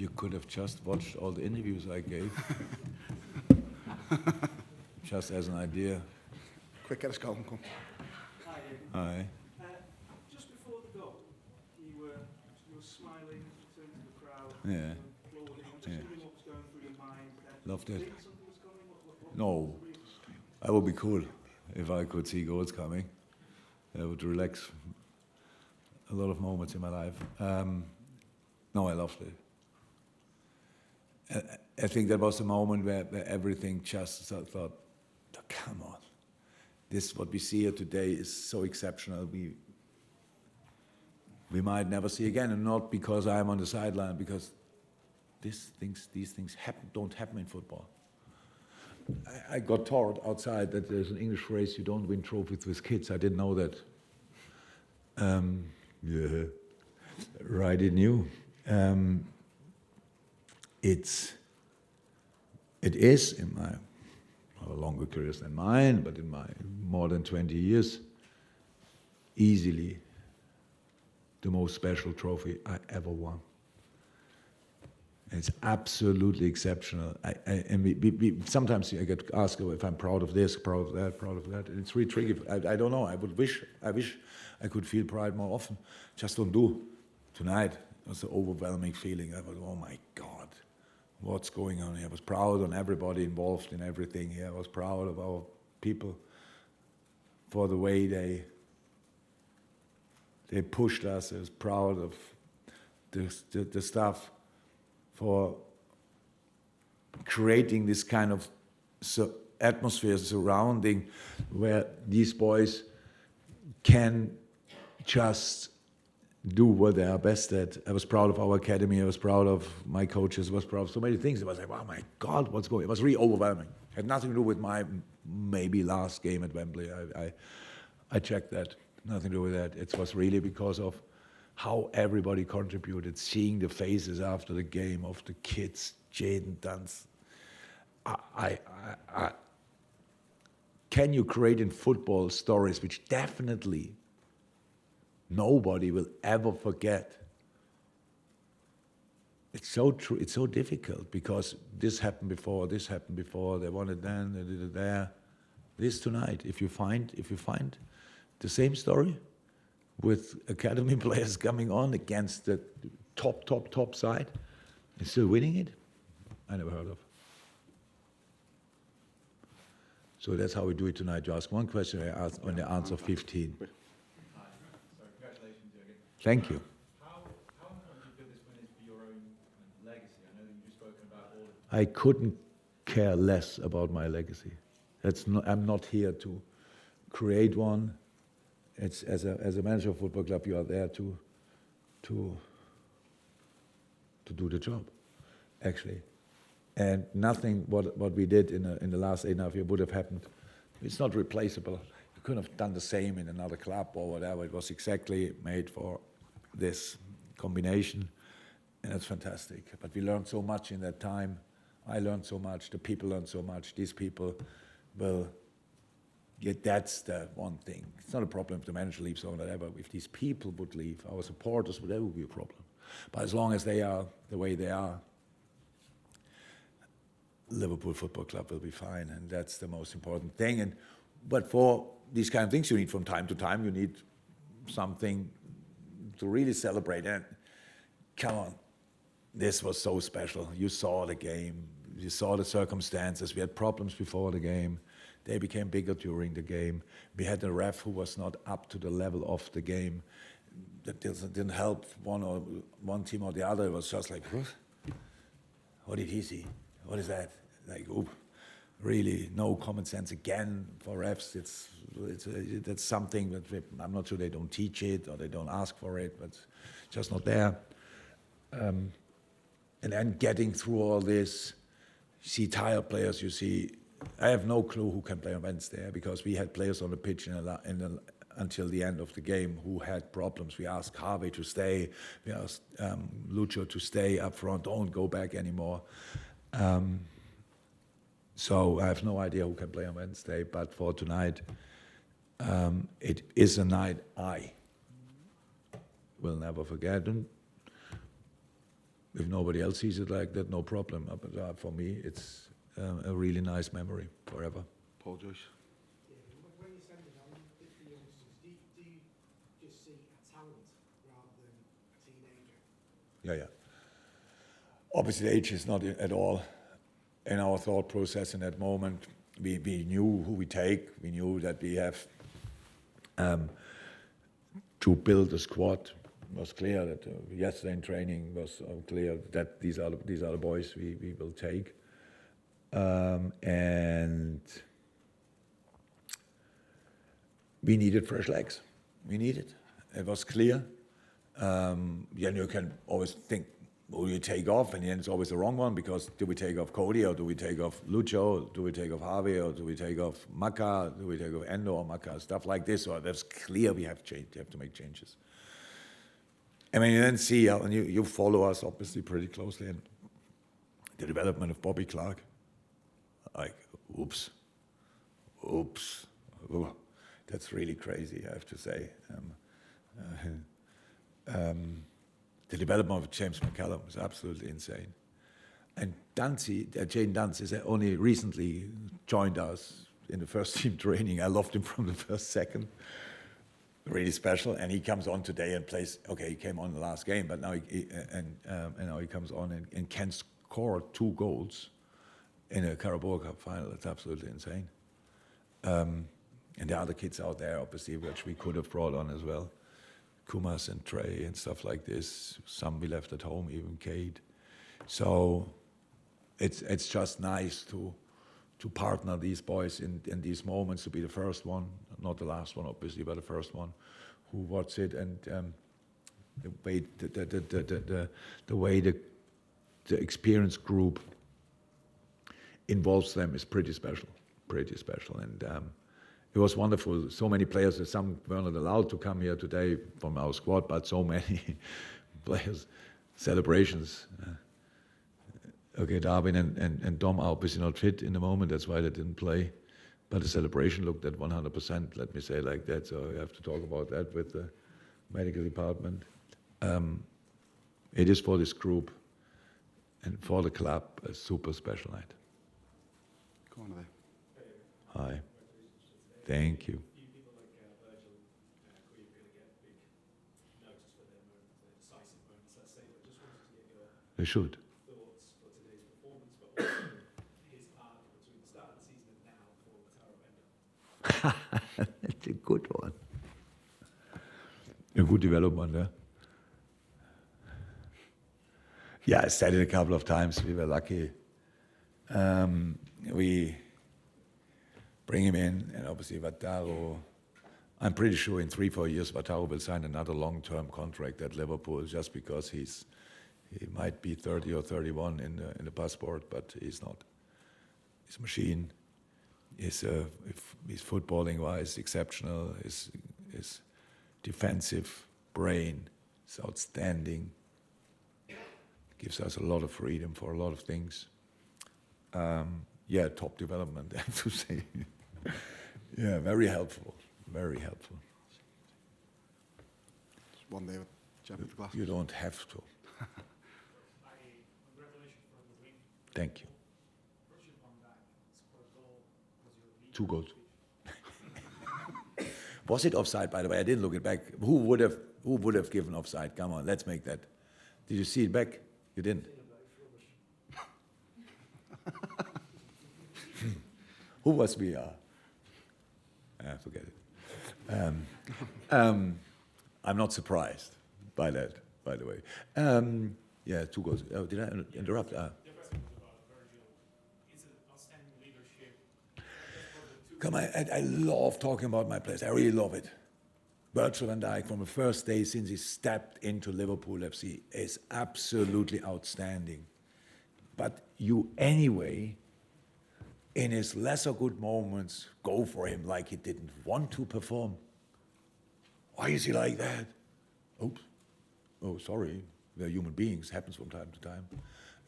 You could have just watched all the interviews I gave. Just as an idea. Quick, get us going, come. Hi. Just before the goal, you were smiling, turning to the crowd, Yeah. applauding. I'm just wondering what was going through your mind. Loved it. Did you think something was coming? What No. was the reason? That would be cool if I could see goals coming. That would relax a lot of moments in my life. No, I loved it. I think that was the moment where everything just thought, oh, come on. This, what we see here today, is so exceptional. We might never see again, and not because I'm on the sideline, because these things don't happen in football. I got taught outside that there's an English phrase: "You don't win trophies with kids." I didn't know that. Yeah, right in you. It is in my longer careers than mine, but in my more than 20 years, easily the most special trophy I ever won. It's absolutely exceptional. Sometimes I get asked if I'm proud of this, proud of that, proud of that. And it's really tricky. I don't know. I wish I could feel pride more often. Just don't do. Tonight, it was an overwhelming feeling. I was, oh my God, what's going on here? I was proud on everybody involved in everything here. I was proud of our people for the way they pushed us. I was proud of the staff for creating this kind of atmosphere surrounding where these boys can just do what they are best at. I was proud of our academy. I was proud of my coaches. I was proud of so many things. I was like, wow, my God, what's going on? It was really overwhelming. It had nothing to do with my maybe last game at Wembley. I checked that. Nothing to do with that. It was really because of how everybody contributed, seeing the faces after the game of the kids, Jadon, Dunst. Can you create in football stories which definitely nobody will ever forget? It's so true. It's so difficult because this happened before. They won it then. They did it there. This tonight. If you find the same story with academy players coming on against the top side and still winning it, I never heard of. So that's how we do it tonight. You ask one question, I answer 15. Thank you. How important do you feel this win is for your own legacy? I know that you've just spoken about all of I couldn't care less about my legacy. I'm not here to create one. It's as a manager of a football club, you are there to do the job, actually. And nothing what we did in the last 8.5 years would have happened. It's not replaceable. You couldn't have done the same in another club or whatever. It was exactly made for this combination, and it's fantastic. But we learned so much in that time. I learned so much. The people learned so much. These people will. Yeah, that's the one thing. It's not a problem if the manager leaves or whatever. If these people would leave, our supporters, that would be a problem. But as long as they are the way they are, Liverpool Football Club will be fine, and that's the most important thing. But for these kind of things, you need from time to time, you need something to really celebrate. And come on, this was so special. You saw the game. You saw the circumstances. We had problems before the game. They became bigger during the game. We had a ref who was not up to the level of the game. That didn't help one team or the other. It was just like, what did he see? What is that? Like, really no common sense again for refs. That's something that I'm not sure they don't teach it or they don't ask for it, but just not there. And then getting through all this, you see tired players, you see. I have no clue who can play on Wednesday because we had players on the pitch until the end of the game who had problems. We asked Harvey to stay. We asked Lucho to stay up front. Don't go back anymore. So I have no idea who can play on Wednesday. But for tonight, it is a night I will never forget. And if nobody else sees it like that, no problem. But for me, it's a really nice memory forever. Paul Joyce. Yeah, when you're sending on the youngsters, do you just see a talent rather than a teenager? Yeah. Obviously, age is not at all in our thought process in that moment. We knew who we take. We knew that we have to build a squad. It was clear that yesterday in training was clear that these are the boys we will take, and we needed fresh legs. It was clear. You can always think, who you take off, and then it's always the wrong one, because do we take off Cody, or do we take off Lucho, do we take off Harvey, or do we take off Maka, do we take off Endo or Maka, stuff like this. Or that's clear we have to make changes. I mean, you then see, and you follow us obviously pretty closely, and the development of Bobby Clark, like, oops, oh, that's really crazy, I have to say. The development of James McCallum was absolutely insane. And Jane Dunce is only recently joined us in the first team training. I loved him from the first second. Really special. And he comes on today and plays. Okay, he came on the last game, but now now he comes on and can score 2 goals in a Carabao Cup final. That's absolutely insane. And the other kids out there, obviously, which we could have brought on as well. Kumas and Trey and stuff like this. Some we left at home, even Cade. So it's just nice to partner these boys in these moments, to be the first one, not the last one, obviously, but the first one who watched it, and the way the experienced group involves them is pretty special, and. It was wonderful. So many players. Some were not allowed to come here today from our squad, but so many players. Celebrations. Okay, Darwin and Dom are obviously not fit in the moment. That's why they didn't play. But the celebration looked at 100%. Let me say it like that. So I have to talk about that with the medical department. It is for this group and for the club a super special night. Go on there. Hi. Thank you. People like Virgil, Queen are going to get big notice for their decisive moments, let's say. But just wanted to get your They should. thoughts for today's performance, but also his part between the start of the season and now for Taro Bender. That's a good one. A good development, yeah. Yeah, I said it a couple of times. We were lucky. We bring him in, and obviously Wataru, I'm pretty sure in 3-4 years Wataru will sign another long-term contract at Liverpool, just because he might be 30 or 31 in the passport, but he's not. He's a machine. He's footballing-wise exceptional. His defensive brain is outstanding. Gives us a lot of freedom for a lot of things. Top development, I have to say. Yeah, very helpful. Just one day with Champions Glass. You don't have to. Congratulations for the win. Thank you. Virgil van Dijk scored a goal. Was your lead? 2 goals. Was it offside, by the way? I didn't look it back. Who would have given offside? Come on, let's make that. Did you see it back? You didn't. Who was VR? Forget it. I'm not surprised by that, by the way. 2 goals. Oh, did I interrupt? The question was about Virgil. It's an outstanding leadership. Come on, I love talking about my players. I really love it. Virgil van Dijk, from the first day since he stepped into Liverpool FC, is absolutely outstanding. But you anyway, in his lesser good moments, go for him like he didn't want to perform. Why is he like that? Oops. Oh, sorry. We're human beings. Happens from time to time.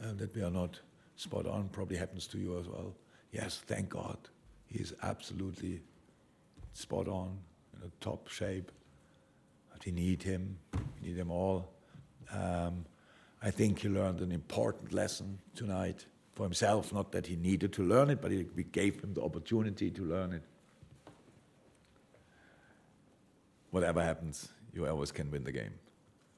That we are not spot on. Probably happens to you as well. Yes, thank God. He is absolutely spot on, in a top shape. But we need him. We need them all. I think he learned an important lesson tonight for himself. Not that he needed to learn it, but we gave him the opportunity to learn it. Whatever happens, you always can win the game.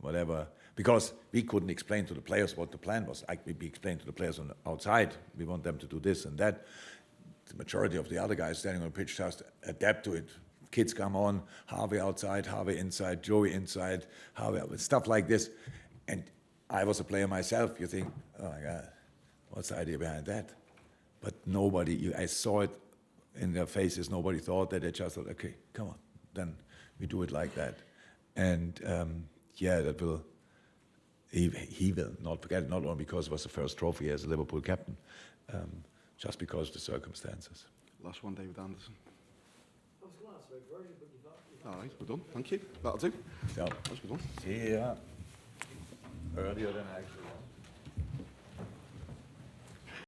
Whatever, because we couldn't explain to the players what the plan was. We explained to the players on the outside, we want them to do this and that. The majority of the other guys standing on the pitch just adapt to it. Kids come on, Harvey outside, Harvey inside, Joey inside, Harvey, stuff like this. And I was a player myself. You think, oh my God, what's the idea behind that? But nobody, I saw it in their faces, nobody thought that. They just thought, okay, come on, then we do it like that. And yeah, that will, he will not forget it, not only because it was the first trophy as a Liverpool captain, just because of the circumstances. Last one, David Anderson. I was going to ask about Virgil, but you've All right, we're done. Thank you. That'll do. Yeah. That's good one. Yeah. Earlier than actually.